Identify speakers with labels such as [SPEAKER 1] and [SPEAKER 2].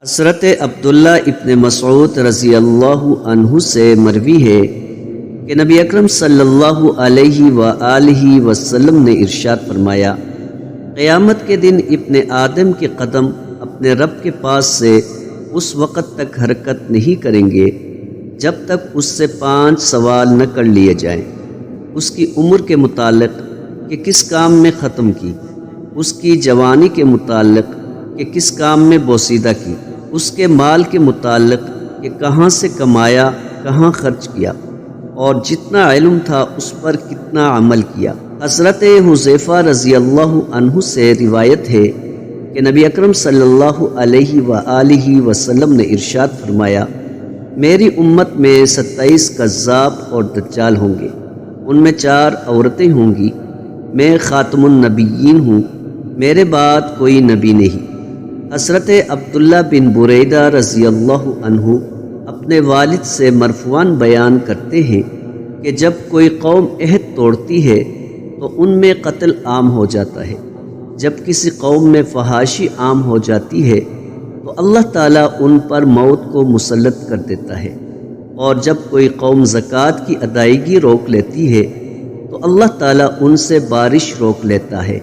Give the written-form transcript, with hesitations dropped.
[SPEAKER 1] حضرت عبداللہ ابن مسعود رضی اللہ عنہ سے مروی ہے کہ نبی اکرم صلی اللہ علیہ وآلہ وسلم نے ارشاد فرمایا، قیامت کے دن ابن آدم کے قدم اپنے رب کے پاس سے اس وقت تک حرکت نہیں کریں گے جب تک اس سے 5 سوال نہ کر لیے جائیں۔ اس کی عمر کے متعلق کہ کس کام میں ختم کی، اس کی جوانی کے متعلق کہ کس کام میں بوسیدہ کی، اس کے مال کے متعلق کہ کہاں سے کمایا، کہاں خرچ کیا، اور جتنا علم تھا اس پر کتنا عمل کیا۔ حضرت حذیفہ رضی اللہ عنہ سے روایت ہے کہ نبی اکرم صلی اللہ علیہ وآلہ وسلم نے ارشاد فرمایا، میری امت میں 27 کذاب اور دجال ہوں گے، ان میں 4 عورتیں ہوں گی، میں خاتم النبیین ہوں، میرے بعد کوئی نبی نہیں۔ حضرت عبداللہ بن بریدہ رضی اللہ عنہ اپنے والد سے مرفوعاً بیان کرتے ہیں کہ جب کوئی قوم عہد توڑتی ہے تو ان میں قتل عام ہو جاتا ہے، جب کسی قوم میں فحاشی عام ہو جاتی ہے تو اللہ تعالیٰ ان پر موت کو مسلط کر دیتا ہے، اور جب کوئی قوم زکوٰۃ کی ادائیگی روک لیتی ہے تو اللہ تعالیٰ ان سے بارش روک لیتا ہے۔